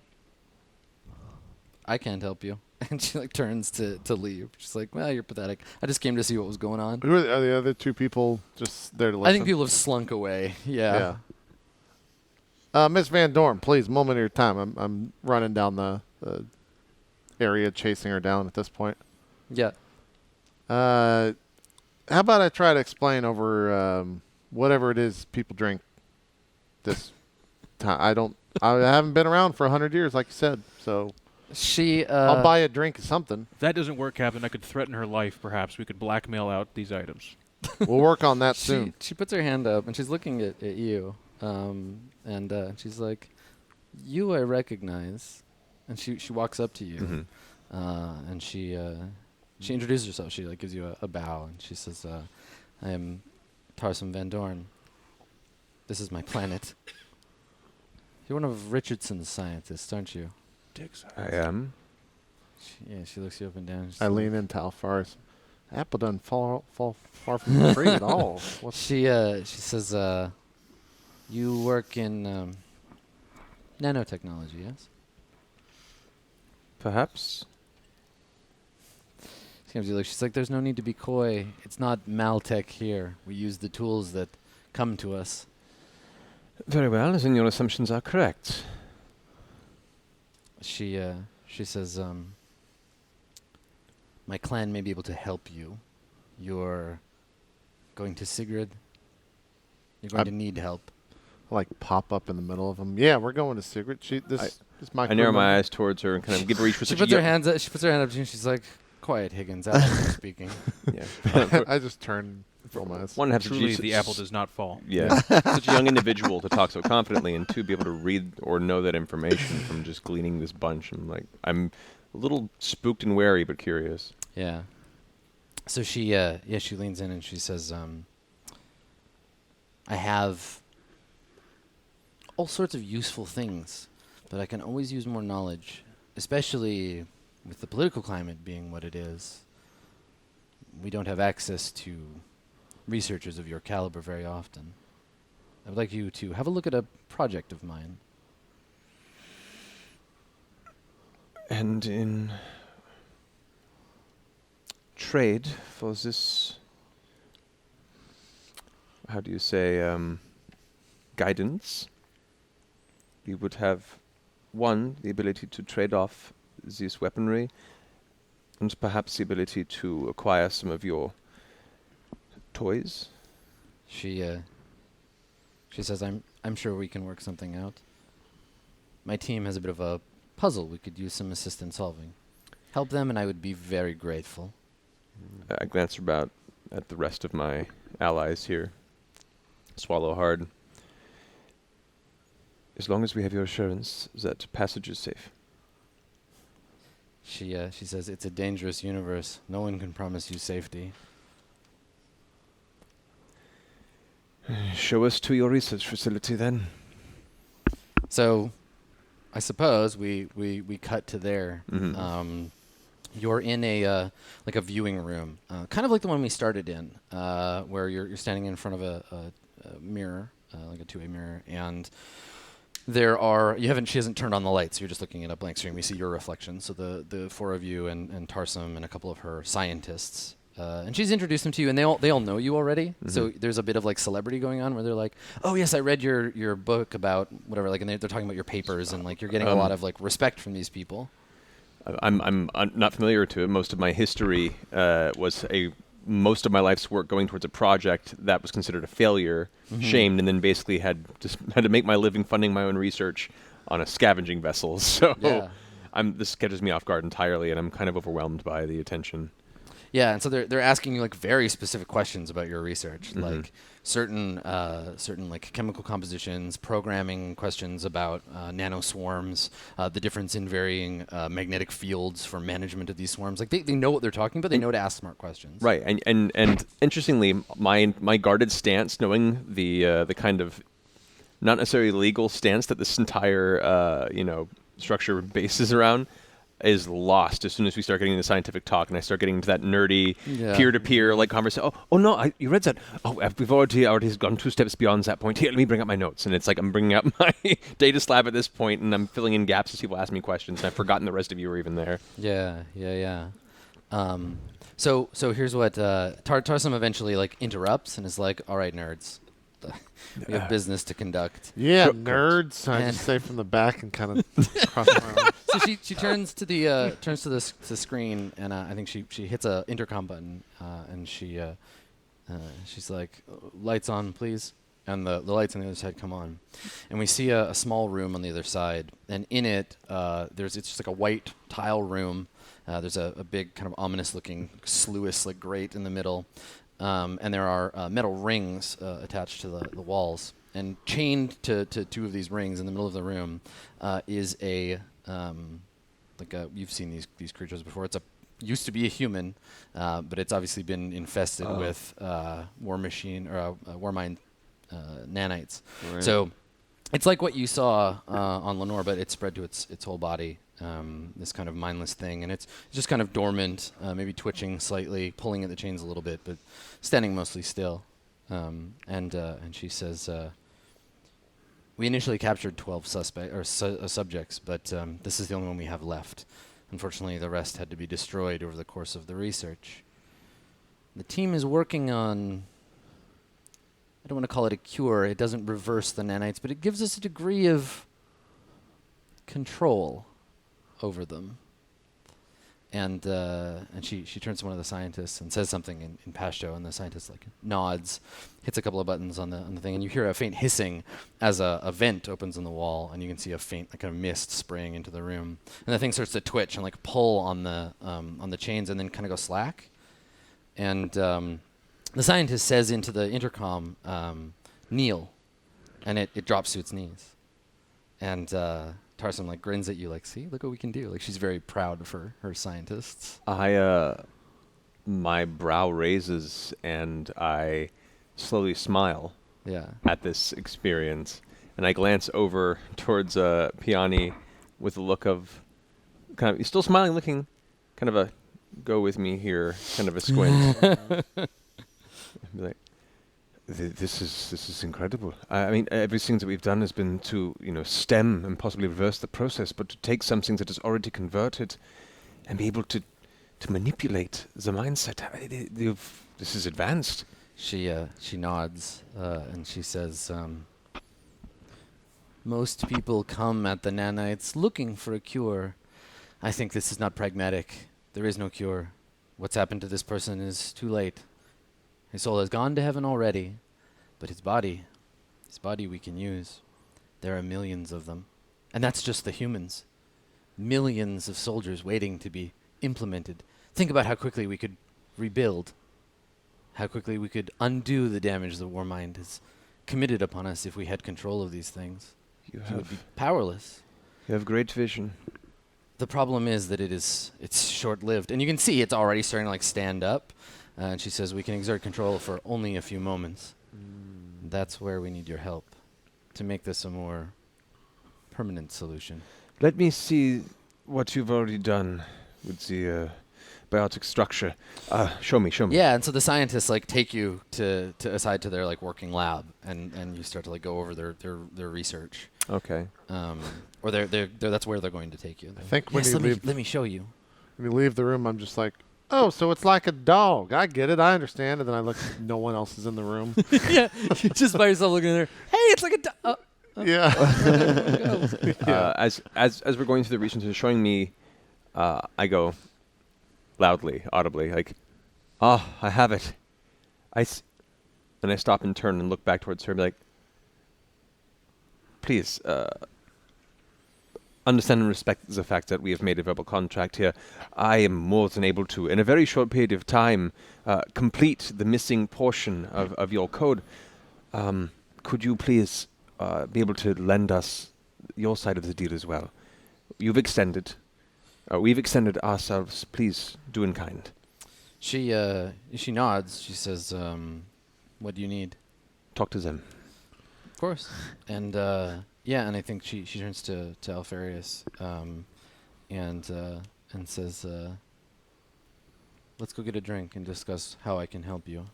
I can't help you. And she like turns to leave. She's like, well, you're pathetic. I just came to see what was going on. Who are the other 2 people just there to listen? I think people have slunk away. Yeah. Miss Van Dorn, please, moment of your time. I'm running down the area, chasing her down at this point. Yeah. How about I try to explain over whatever it is people drink this time? I haven't been around for 100 years, like you said, so I'll buy a drink of something. If that doesn't work, Captain, I could threaten her life, perhaps. We could blackmail out these items. We'll work on that soon. She puts her hand up, and she's looking at you. And she's like, you I recognize. And she walks up to you. And she introduces herself. She like gives you a bow, and she says, I am Tarson Van Dorn. This is my planet. You're one of Richardson's scientists, aren't you? I am. She looks you up and down. I lean into Alfaris. Apple doesn't fall far from the tree at all. She says, you work in nanotechnology, yes? Perhaps. She's like, there's no need to be coy. It's not Maltech here. We use the tools that come to us. Very well, then your assumptions are correct. She says, my clan may be able to help you. You're going to Sigrid. You're going to need help. Like pop up in the middle of them. Yeah, we're going to Sigrid. I narrow my eyes towards her and kind of give her each. She puts her hand up to you, and she's like, quiet, Higgins. I'm speaking. Yeah. I just turn from us. One, truly, the apple does not fall. Yeah. Such a young individual to talk so confidently, and 2, be able to read or know that information from just gleaning this bunch. I'm a little spooked and wary, but curious. Yeah. So she leans in and she says, I have all sorts of useful things, but I can always use more knowledge, especially with the political climate being what it is. We don't have access to researchers of your caliber very often. I would like you to have a look at a project of mine. And in trade for this, how do you say, guidance, we would have, 1, the ability to trade off this weaponry, and perhaps the ability to acquire some of your toys. She says, I'm sure we can work something out. My team has a bit of a puzzle we could use some assistance solving. Help them and I would be very grateful. I glance about at the rest of my allies here. Swallow hard. As long as we have your assurance that passage is safe. She says, it's a dangerous universe. No one can promise you safety. Show us to your research facility then. So, I suppose we cut to there. Mm-hmm. You're in a like a viewing room, kind of like the one we started in, where you're standing in front of a mirror, like a two-way mirror, and she hasn't turned on the lights. You're just looking at a blank screen. We see your reflection. So the 4 of you and Tarson and a couple of her scientists. And she's introduced them to you, and they all know you already. Mm-hmm. So there's a bit of like celebrity going on where they're like, "Oh yes, I read your book about whatever," like, and they're talking about your papers, and like you're getting a lot of like respect from these people. I'm not familiar to it. Most of my history was most of my life's work going towards a project that was considered a failure, shamed, and then basically had to make my living funding my own research on a scavenging vessel. So this catches me off guard entirely, and I'm kind of overwhelmed by the attention. Yeah, and so they're asking you like very specific questions about your research, Mm-hmm. like certain like chemical compositions, programming questions about nanoswarms, the difference in varying magnetic fields for management of these swarms. Like they know what they're talking about. They know to ask smart questions. Right, and interestingly, my guarded stance, knowing the kind of not necessarily legal stance that this entire structure bases around, is lost as soon as we start getting into scientific talk and I start getting into that nerdy peer-to-peer like conversation. Oh no, you read that? Oh, we've already gone 2 steps beyond that point. Here, let me bring up my notes. And it's like I'm bringing up my data slab at this point, and I'm filling in gaps as people ask me questions, and I've forgotten the rest of you were even there. Yeah. So here's what Tarson eventually like interrupts and is like, "All right, nerds, we have business to conduct." Yeah, Sure, nerds. I And- just say from the back and kind of cross my arms. So she turns to the the screen, and I think she hits a intercom button, and she's like, "Lights on, please." And the lights on the other side come on, and we see a small room on the other side, and in it it's just like a white tile room. There's a big kind of ominous looking sluice like grate in the middle, and there are metal rings attached to the walls. And chained to 2 of these rings in the middle of the room is you've seen these creatures before. Used to be a human, but it's obviously been infested with war mine nanites. Right. So it's like what you saw on Lenore, but it's spread to its whole body. This kind of mindless thing, and it's just kind of dormant, maybe twitching slightly, pulling at the chains a little bit, but standing mostly still. And she says, "We initially captured 12 subjects, but this is the only one we have left. Unfortunately, the rest had to be destroyed over the course of the research. The team is working on, I don't want to call it a cure. It doesn't reverse the nanites, but it gives us a degree of control over them." And she turns to one of the scientists and says something in Pashto, and the scientist like nods, hits a couple of buttons on the thing, and you hear a faint hissing as a vent opens in the wall, and you can see a faint like kind of mist spraying into the room, and the thing starts to twitch and like pull on the chains, and then kind of go slack. And the scientist says into the intercom, "Kneel," and it drops to its knees, and Tarson like grins at you like, "See, look what we can do." Like she's very proud of her scientists. My brow raises and I slowly smile Yeah. at this experience, and I glance over towards Piani with a look of kind of, he's still smiling, looking kind of a go with me here, kind of a squint. Be like, this is incredible. I mean, everything that we've done has been to, stem and possibly reverse the process, but to take something that is already converted and be able to manipulate the mindset, this is advanced. She nods and she says, "Most people come at the nanites looking for a cure. I think this is not pragmatic. There is no cure. What's happened to this person is too late. His soul has gone to heaven already, but his body we can use. There are millions of them. And that's just the humans. Millions of soldiers waiting to be implemented. Think about how quickly we could rebuild. How quickly we could undo the damage the war mind has committed upon us if we had control of these things. You We would be powerless. have great vision. The problem is that it's short-lived. And you can see it's already starting to like stand up. And she says, "We can exert control for only a few moments. That's where we need your help to make this a more permanent solution." Let me see what you've already done with the biotic structure. Show me. Yeah, and so the scientists like take you to aside to their like working lab, and you start to like go over their research. Okay. Or that's where they're going to take you. I think when Yes, you leave, let me show you. when you leave the room, I'm just like, oh, so it's like a dog. I get it. I understand. And then I look, no one else is in the room. Yeah, you're just by yourself looking in there. Hey, it's like a Yeah. As we're going through the research and showing me, I go loudly, audibly, like, I have it. And I stop and turn and look back towards her and be like, please, understand and respect the fact that we have made a verbal contract here. I am more than able to, in a very short period of time, complete the missing portion of your code. Could you please be able to lend us your side of the deal as well? You've extended. We've extended ourselves. Please do in kind. She nods. She says, "What do you need?" Talk to them. Of course. And yeah, and I think she turns to Alfarius and says, "Let's go get a drink and discuss how I can help you."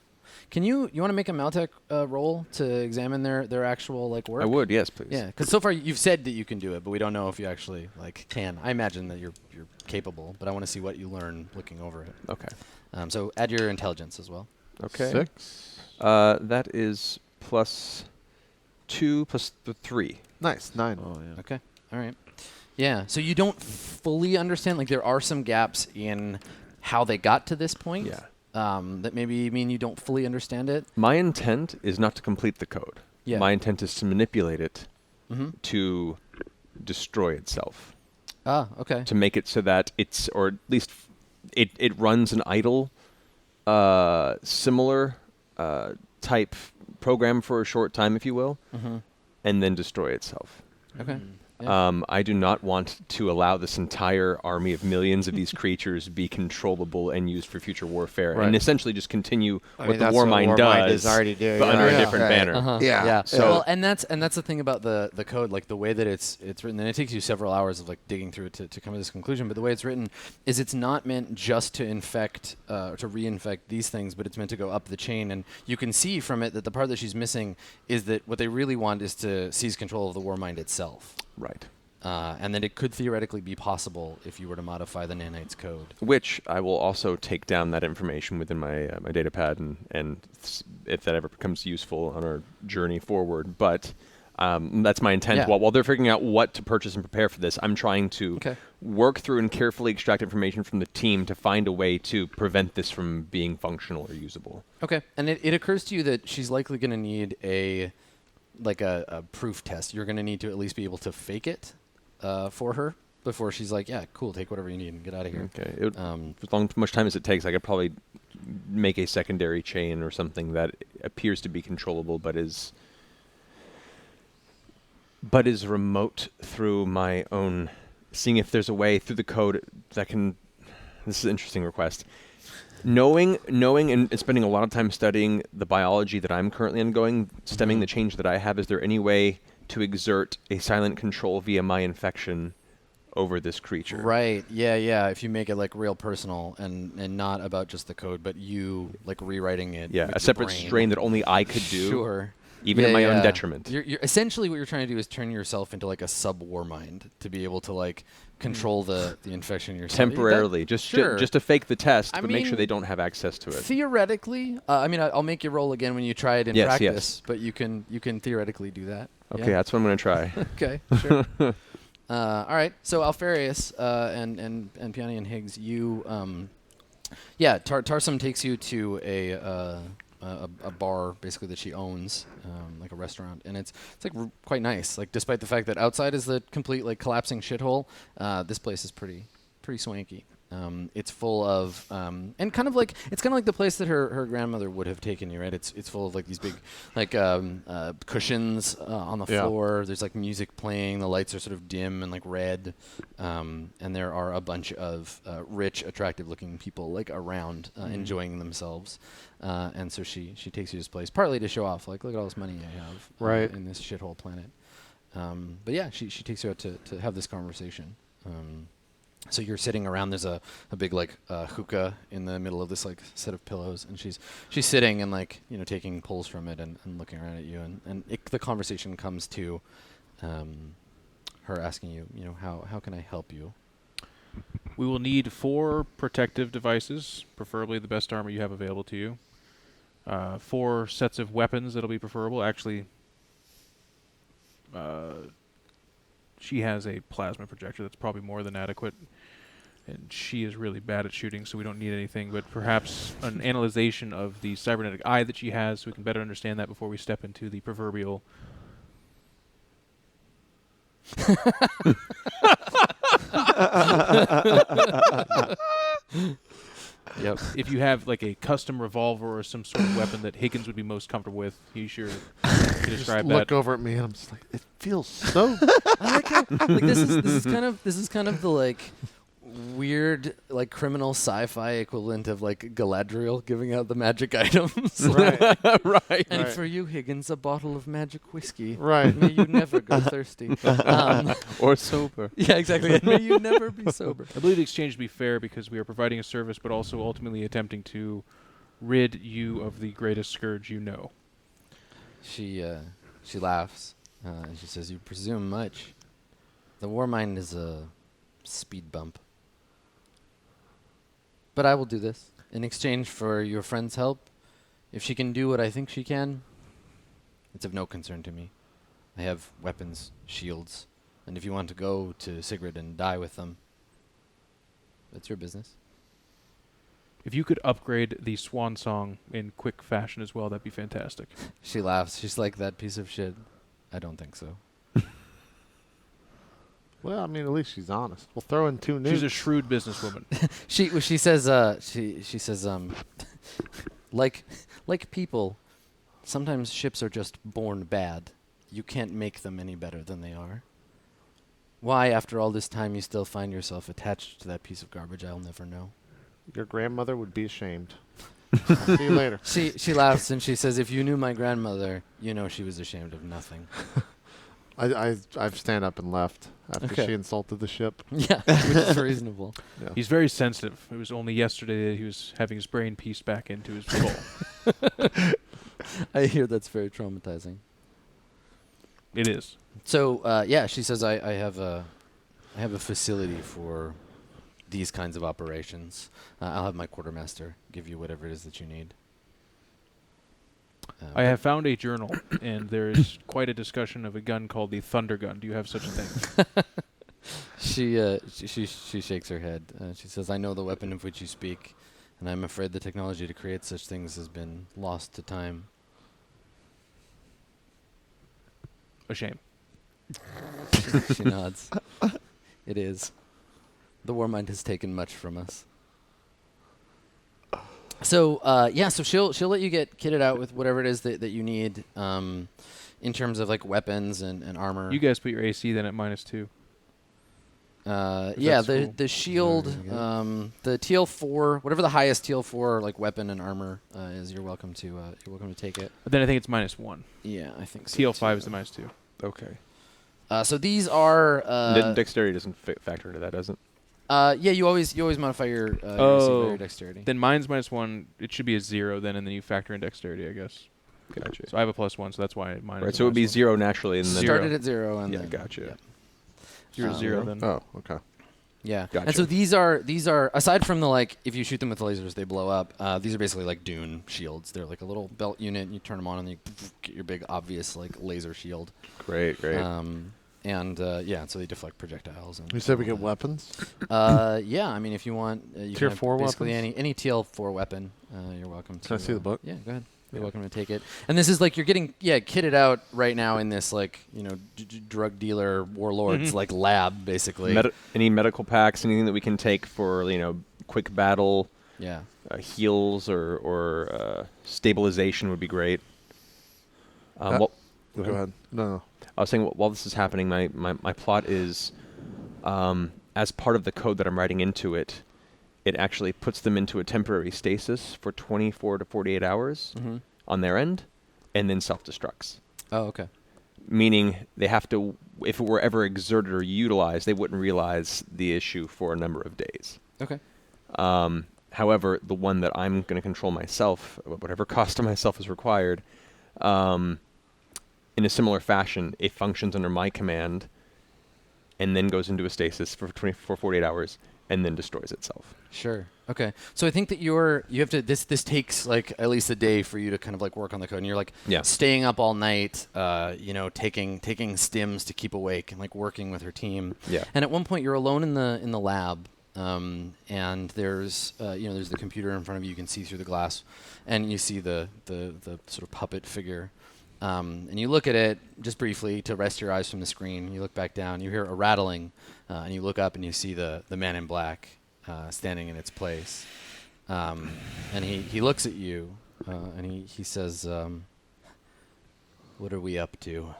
Can you want to make a Maltech roll to examine their actual like work? I would, yes, please. Yeah, because so far you've said that you can do it, but we don't know if you actually like can. I imagine that you're capable, but I want to see what you learn looking over it. Okay. So add your intelligence as well. Okay. 6. That is +2 + 3. Nice. 9. Oh, yeah. Okay. All right. Yeah. So you don't fully understand. Like there are some gaps in how they got to this point. Yeah. That maybe mean you don't fully understand it. My intent is not to complete the code. Yeah. My intent is to manipulate it Mm-hmm. to destroy itself. Ah. Okay. To make it so that it's, or at least it runs an idle, similar type program for a short time, if you will, Mm-hmm. and then destroy itself. Okay. Yeah. I do not want to allow this entire army of millions of these creatures be controllable and used for future warfare, Right. and essentially just continue I what mean, the that's what Warmind Warmind does, is already doing, but under yeah. a different Right. banner. Uh-huh. Yeah. Yeah. So- Well, and that's the thing about the code, like the way that it's written, and it takes you several hours of like digging through it to come to this conclusion. But the way it's written is it's not meant just to infect or to reinfect these things, but it's meant to go up the chain. And you can see from it that the part that she's missing is that what they really want is to seize control of the Warmind itself. Right. And then it could theoretically be possible if you were to modify the nanite's code. Which I will also take down that information within my my data pad, and if that ever becomes useful on our journey forward. But that's my intent. Yeah. While they're figuring out what to purchase and prepare for this, I'm trying to Okay. work through and carefully extract information from the team to find a way to prevent this from being functional or usable. Okay. And it occurs to you that she's likely going to need a proof test. You're going to need to at least be able to fake it for her before she's like, yeah, cool, take whatever you need and get out of here. Okay. As much time as it takes, I could probably make a secondary chain or something that appears to be controllable, but is remote through my own. Seeing if there's a way through the code that can. This is an interesting request. Knowing and spending a lot of time studying the biology that I'm currently undergoing, stemming the change that I have, is there any way to exert a silent control via my infection over this creature? Right. Yeah. If you make it like real personal and not about just the code, but you like rewriting it. Yeah, with a your separate brain. strain that only I could do. Sure. Even at my own detriment. You're essentially what you're trying to do is turn yourself into like a sub-Warmind to be able to like control the infection yourself. Temporarily, just to fake the test, I but make sure mean, they don't have access to it. Theoretically, I mean, I'll make you roll again when you try it in Yes, practice, yes. but you can theoretically do that. Okay, Yeah? that's what I'm going to try. Okay, sure. All right. So Alfarius and Piani and Higgs, you, Tarson takes you to a bar basically that she owns, like a restaurant, and it's like quite nice. Like despite the fact that outside is the complete like collapsing shithole, this place is pretty swanky. It's full of and kind of like the place that her grandmother would have taken you, right? It's full of like these big like cushions on the floor. There's like music playing. The lights are sort of dim and like red, and there are a bunch of rich, attractive-looking people like around enjoying themselves. And so she takes you to this place partly to show off, like, look at all this money I have Right. in this shithole planet. But yeah, she takes you out to have this conversation. So you're sitting around. There's a big like hookah in the middle of this like set of pillows, and she's sitting and like taking pulls from it and looking around at you, and the conversation comes to her asking you, how can I help you? We will need 4 protective devices, preferably the best armor you have available to you. 4 sets of weapons that'll be preferable. Actually, she has a plasma projector that's probably more than adequate, and she is really bad at shooting, so we don't need anything, but perhaps an analyzation of the cybernetic eye that she has so we can better understand that before we step into the proverbial Yep. If you have like a custom revolver or some sort of weapon that Higgins would be most comfortable with, he's sure to describe Look that. over at me and I'm just like, it feels so. I like how like this is kind of the like weird like criminal sci-fi equivalent of like Galadriel giving out the magic items. Right. Right. And Right. for you, Higgins, a bottle of magic whiskey. Right. May you never go thirsty. Or sober. Yeah, exactly. And may you never be sober. I believe the exchange to be fair because we are providing a service, but also ultimately attempting to rid you of the greatest scourge you know. She laughs. And she says, "You presume much. The war mind is a speed bump. But I will do this in exchange for your friend's help. If she can do what I think she can, it's of no concern to me. I have weapons, shields, and if you want to go to Sigrid and die with them, that's your business." If you could upgrade the Swan Song in quick fashion as well, that'd be fantastic. She laughs. She's like, "That piece of shit. I don't think so." Well, I mean, at least she's honest. We'll throw in 2 nukes. She's a shrewd businesswoman. She says she says like people, sometimes ships are just born bad. You can't make them any better than they are. Why, after all this time, you still find yourself attached to that piece of garbage, I'll never know. Your grandmother would be ashamed. I'll see you later. She laughs and she says, "If you knew my grandmother, you know she was ashamed of nothing." I've stand up and left after Okay. she insulted the ship. Yeah, which is reasonable. Yeah. He's very sensitive. It was only yesterday that he was having his brain pieced back into his skull. I hear that's very traumatizing. It is. So yeah, she says, I have a facility for these kinds of operations. I'll have my quartermaster give you whatever it is that you need. I have found a journal, and there is quite a discussion of a gun called the Thunder Gun. Do you have such a thing? She shakes her head. She says, "I know the weapon of which you speak, and I'm afraid the technology to create such things has been lost to time." A shame. She nods. It is. The war mind has taken much from us. So yeah, so she'll let you get kitted out with whatever it is that you need in terms of like weapons and armor. You guys put your AC then at -2. Yeah, that's cool. the shield, the TL4, whatever the highest TL4 like weapon and armor is, you're welcome to take it. But then I think it's -1. Yeah, I think so. TL5 is too. the -2. Okay. So these are Dexterity doesn't factor into that, does it? yeah, you always modify your AC by your dexterity. Then mine's -1. It should be a 0 then, and then you factor in dexterity, I guess. Gotcha. So I have a +1, so that's why mine. Right, is so it would be -1. 0 naturally, and then Started at 0 and Yeah, then, gotcha. yeah. 0 0 then. Oh, okay. Yeah, Gotcha. and so these are aside from the like if you shoot them with lasers they blow up. These are basically like Dune shields. They're like a little belt unit, and you turn them on and you get your big obvious like laser shield. Great. And yeah, so they deflect projectiles. And You said we all get that. weapons? Yeah, I mean if you want, you Tier can have 4 basically weapons? any TL4 weapon. You're welcome to. Can I see the book? Yeah, go ahead. You're Yeah. welcome to take it. And this is like you're getting kitted out right now in this like drug dealer warlords like lab basically. Any medical packs, anything that we can take for quick battle, Yeah. heals or stabilization would be great. Go ahead. No. I was saying while this is happening, my plot is, as part of the code that I'm writing into it, it actually puts them into a temporary stasis for 24 to 48 hours on their end, and then self-destructs. Oh, okay. Meaning they have to, if it were ever exerted or utilized, they wouldn't realize the issue for a number of days. Okay. However, the one that I'm going to control myself, whatever cost to myself is required, in a similar fashion, it functions under my command and then goes into a stasis for 48 hours and then destroys itself. Sure. Okay. So I think that you have to this takes like at least a day for you to kind of like work on the code, and you're like staying up all night, taking stims to keep awake and like working with her team. Yeah. And at one point you're alone in the lab, and there's there's the computer in front of you. You can see through the glass, and you see the sort of puppet figure. And you look at it just briefly to rest your eyes from the screen. You look back down. You hear a rattling, and you look up and you see the man in black standing in its place. And he looks at you, and he says, "What are we up to?"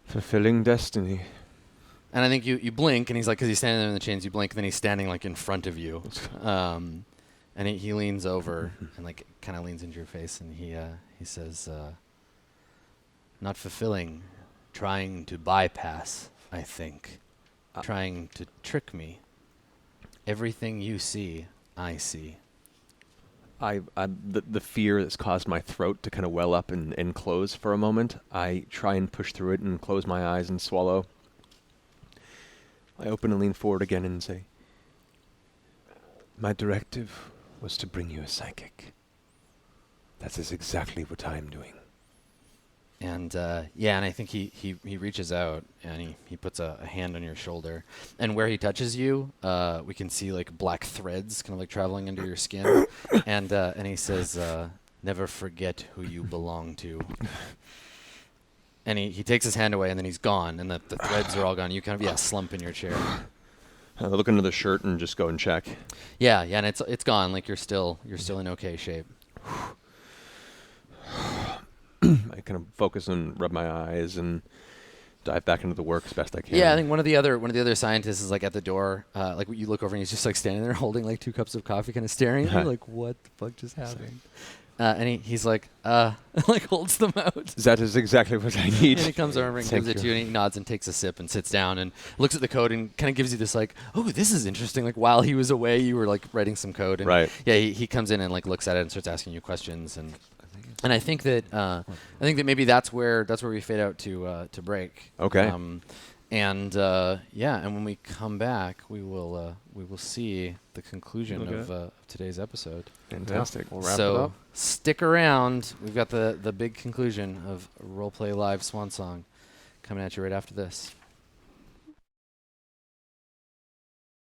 Fulfilling destiny. And I think you blink, and he's like, because he's standing there in the chains, you blink, and then he's standing like in front of you. And he leans over and like kind of leans into your face, and he says, "Not fulfilling, trying to bypass, I think. Trying to trick me. Everything you see, I see." The fear that's caused my throat to kind of well up and close for a moment, I try and push through it and close my eyes and swallow. I open and lean forward again and say, "My directive was to bring you a psychic. That is exactly what I'm doing." And and I think he reaches out and he puts a hand on your shoulder, and where he touches you, we can see like black threads kind of like traveling under your skin, and he says, "Never forget who you belong to." And he takes his hand away, and then he's gone, and the threads are all gone. You kind of slump in your chair. I look under the shirt and just go and check. Yeah, and it's gone. Like you're still in okay shape. I kind of focus and rub my eyes and dive back into the work as best I can. Yeah, I think one of the other scientists is like at the door. Like you look over and he's just like standing there holding like 2 cups of coffee, kind of staring at you, like, what the fuck just happened? And he's like, like holds them out. That is exactly what I need. And he comes over and gives it to you, and he nods and takes a sip and sits down and looks at the code and kind of gives you this like, oh, this is interesting. Like while he was away, you were like writing some code. And right. Yeah, he comes in and like looks at it and starts asking you questions, and I think that maybe that's where we fade out to break. Okay. And when we come back, we will see the conclusion of today's episode. Fantastic. We'll wrap it up. Stick around. We've got the big conclusion of RollPlay Live Swan Song coming at you right after this.